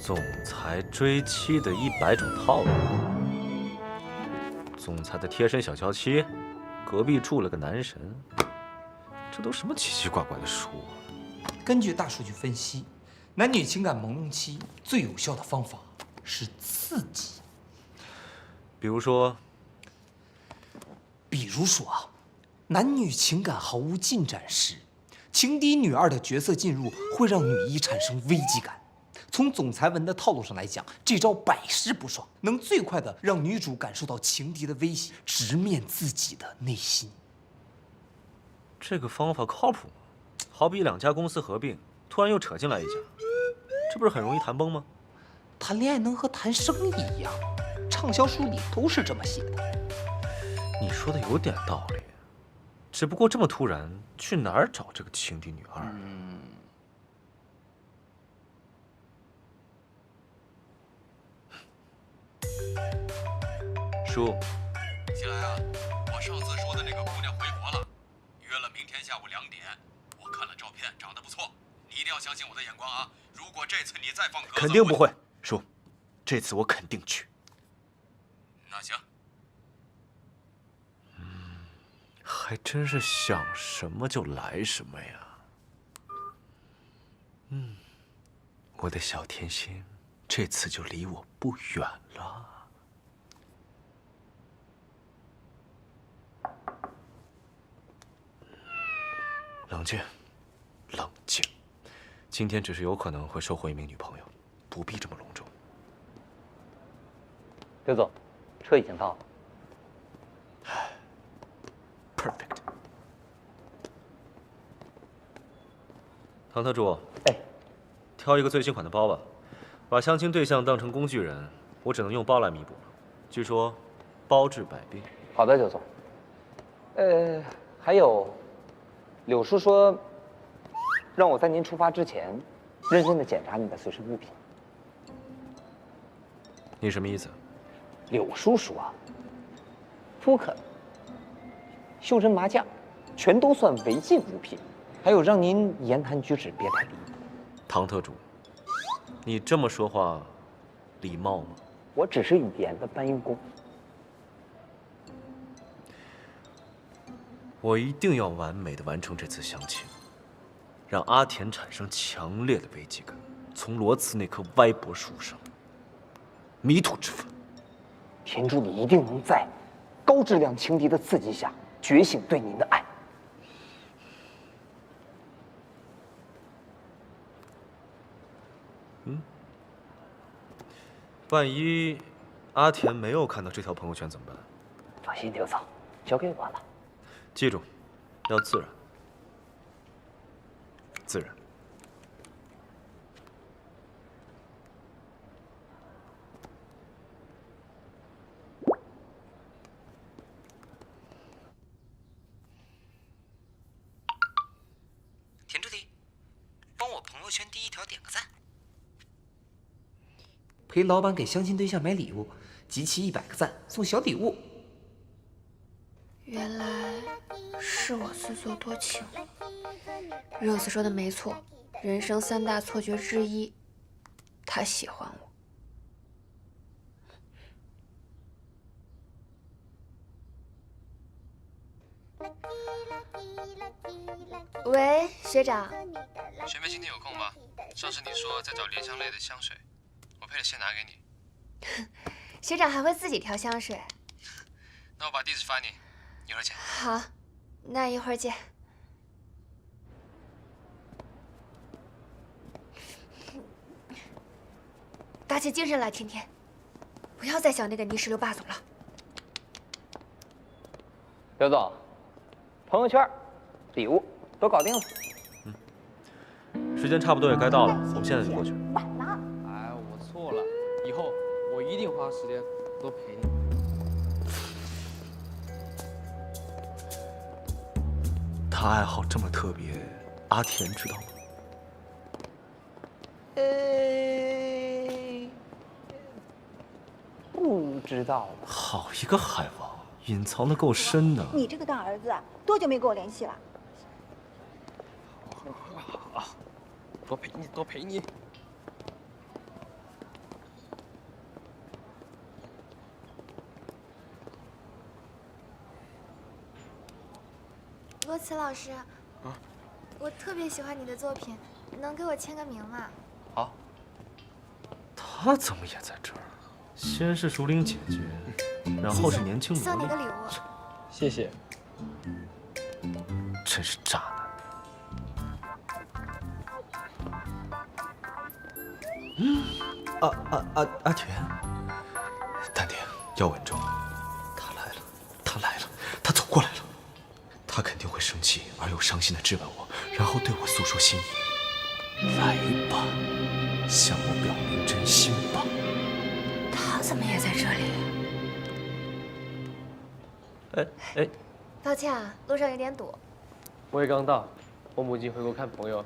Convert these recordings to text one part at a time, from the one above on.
总裁追妻的100种套路，总裁的贴身小娇妻，隔壁住了个男神，这都什么奇奇怪怪的书啊！根据大数据分析，男女情感朦胧期最有效的方法是刺激。比如说啊，男女情感毫无进展时，情敌女二的角色进入会让女一产生危机感。从总裁文的套路上来讲，这招百试不爽，能最快的让女主感受到情敌的威胁，直面自己的内心。这个方法靠谱吗？好比2家公司合并，突然又扯进来一家，这不是很容易谈崩吗？谈恋爱能和谈生意一样，畅销书里都是这么写的。你说的有点道理，只不过这么突然，去哪儿找这个情敌女二？叔，新来啊，我上次说的那个姑娘回国了，约了明天下午2点。我看了照片，长得不错，你一定要相信我的眼光啊！如果这次你再放鸽子，肯定不会，叔，这次我肯定去。那行。还真是想什么就来什么呀。我的小甜心，这次就离我不远了。冷静，冷静。今天只是有可能会收获一名女朋友，不必这么隆重。刘总，车已经到了。Perfect。唐特助，哎，挑一个最新款的包吧。把相亲对象当成工具人，我只能用包来弥补了。据说，包治百病。好的，刘总。还有，柳叔说，让我在您出发之前，认真的检查你的随身物品。你什么意思？柳叔说啊，扑克、袖珍麻将，全都算违禁物品。还有让您言谈举止别太离谱。唐特助，你这么说话，礼貌吗？我只是语言的搬运工。我一定要完美的完成这次相亲，让阿田产生强烈的危机感，从罗茨那棵歪脖树上迷途知返。田助理一定能在高质量情敌的刺激下觉醒对您的爱。万一阿田没有看到这条朋友圈怎么办？放心，刘总，交给我了。记住，要自然，自然。田助理，帮我朋友圈第1条点个赞。陪老板给相亲对象买礼物，集齐100个赞送小礼物。原来是我自作多情。Rose 说的没错，人生3大错觉之一，他喜欢我。喂，学长。学妹今天有空吗？上次你说在找莲香类的香水，我配了些拿给你。学长还会自己挑香水？那我把地址发你，一会儿见。好，那一会儿见。打起精神来，甜甜，不要再想那个泥石流霸总了。刘总，朋友圈、礼物都搞定了。时间差不多也该到了，我们现在就过去。哎，我错了，以后我一定花时间多陪你。他爱好这么特别，阿田知道吗？不知道。好一个海王，隐藏的够深呢。你这个大儿子啊，多久没跟我联系了？好，多陪你，多陪你。齐老师，我特别喜欢你的作品，能给我签个名吗？好。他怎么也在这儿？先是熟龄姐姐，然后是年轻萝莉，送你个礼物。谢谢。真是渣男。阿田，淡定，要稳重。他来了，他来了，他走过来了。他肯定会生气而又伤心地质问我，然后对我诉说心意。来吧，向我表明真心吧。他怎么也在这里？哎，抱歉啊，路上有点堵。我也刚到，我母亲回国看朋友，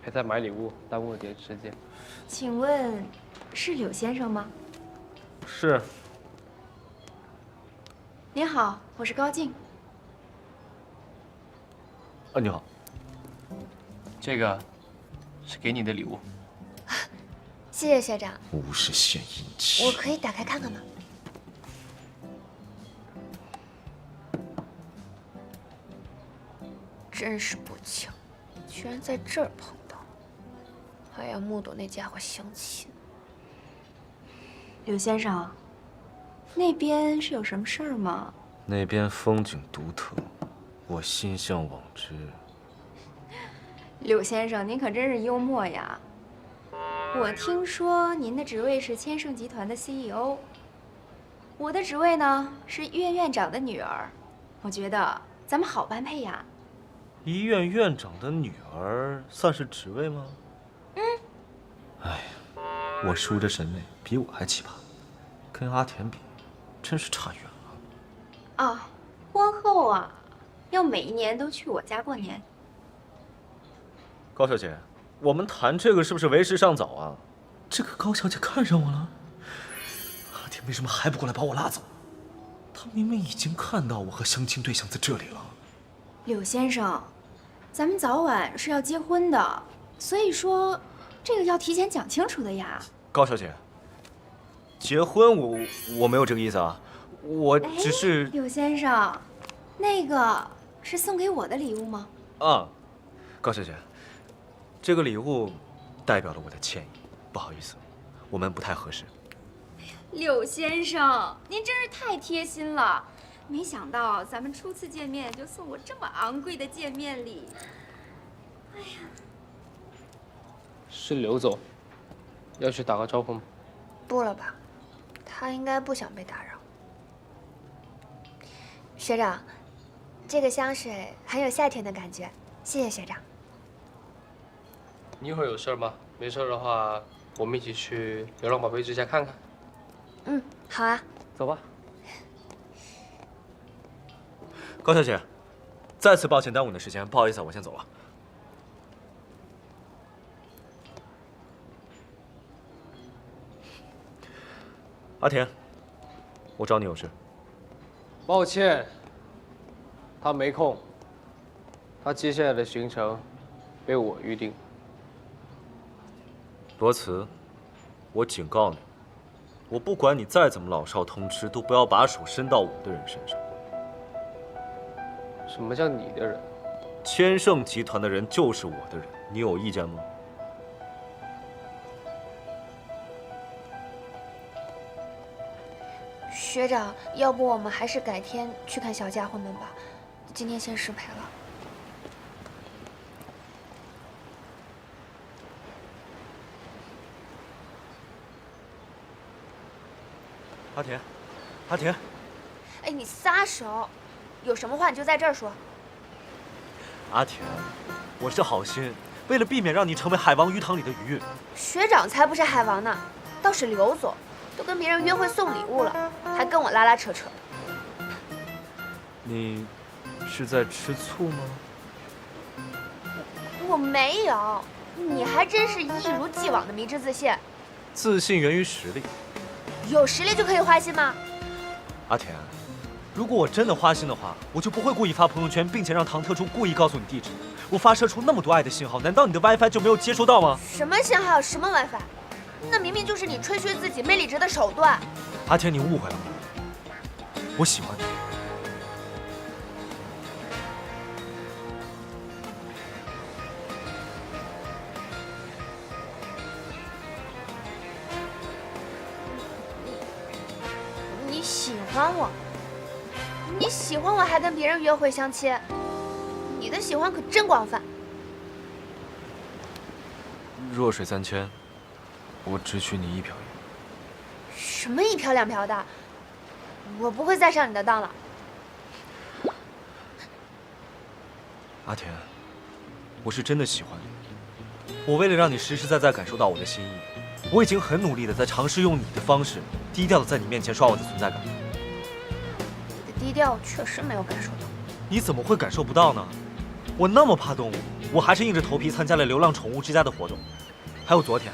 陪她买礼物，耽误了点时间。请问是柳先生吗？是。您好，我是高静。你好。这个是给你的礼物。谢谢学长。无事献殷勤。我可以打开看看吗？真是不巧，居然在这儿碰到，还要目睹那家伙相亲。柳先生，那边是有什么事儿吗？那边风景独特，我心向往之。柳先生，您可真是幽默呀！我听说您的职位是千盛集团的 CEO， 我的职位呢是医院院长的女儿，我觉得咱们好般配呀。医院院长的女儿算是职位吗？哎呀，我叔这审美比我还奇葩，跟阿田比，真是差远了。啊，婚后啊，要每一年都去我家过年。高小姐，我们谈这个是不是为时尚早啊？这个高小姐看上我了，阿田为什么还不过来把我拉走？他明明已经看到我和相亲对象在这里了。柳先生，咱们早晚是要结婚的，所以说这个要提前讲清楚的呀。高小姐，结婚我没有这个意思啊，我只是……柳先生，那个是送给我的礼物吗？啊，高小姐，这个礼物代表了我的歉意，不好意思，我们不太合适。柳先生，您真是太贴心了。没想到咱们初次见面就送我这么昂贵的见面礼。哎呀，是刘总，要去打个招呼吗？不了吧，他应该不想被打扰。学长，这个香水很有夏天的感觉，谢谢学长。你一会儿有事吗？没事的话，我们一起去流浪宝贝之家看看。好啊。走吧。高小姐，再次抱歉耽误你的时间，不好意思，我先走了。阿田，我找你有事。抱歉，他没空。他接下来的行程被我预定。罗慈，我警告你，我不管你再怎么老少通吃，都不要把手伸到我的人身上。什么叫你的人？千盛集团的人就是我的人，你有意见吗？学长，要不我们还是改天去看小家伙们吧，今天先失陪了。阿田，阿田，哎，你撒手！有什么话你就在这儿说。阿田，我是好心，为了避免让你成为海王鱼塘里的鱼。学长才不是海王呢，倒是刘总，都跟别人约会送礼物了，还跟我拉拉扯扯。你是在吃醋吗？我没有，你还真是一如既往的迷之自信。自信源于实力。有实力就可以花心吗？阿田，如果我真的花心的话，我就不会故意发朋友圈，并且让唐特助故意告诉你地址。我发射出那么多爱的信号，难道你的 WiFi 就没有接收到吗？什么信号？什么 WiFi？那明明就是你吹嘘自己没理智的手段。阿田，你误会了，我喜欢你。欢我？你喜欢我还跟别人约会相亲？你的喜欢可真广泛。弱水三千，我只许你1瓢饮。什么1瓢2瓢的？我不会再上你的当了。阿田，我是真的喜欢你。我为了让你实实在在感受到我的心意，我已经很努力的在尝试用你的方式，低调的在你面前刷我的存在感。你的低调确实没有感受到。你怎么会感受不到呢？我那么怕动物，我还是硬着头皮参加了流浪宠物之家的活动。还有昨天，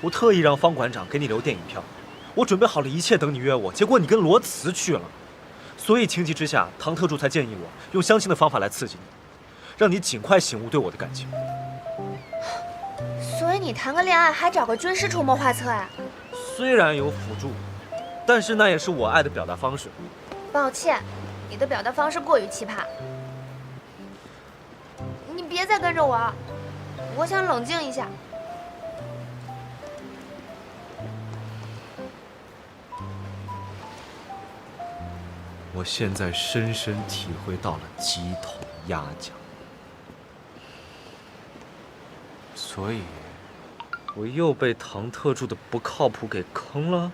我特意让方馆长给你留电影票，我准备好了一切等你约我，结果你跟罗慈去了。所以情急之下，唐特助才建议我用相亲的方法来刺激你，让你尽快醒悟对我的感情。所以你谈个恋爱还找个军师出谋划策呀？虽然有辅助，但是那也是我爱的表达方式。抱歉，你的表达方式过于奇葩。你别再跟着我，我想冷静一下。我现在深深体会到了鸡同鸭讲，所以，我又被唐特助的不靠谱给坑了。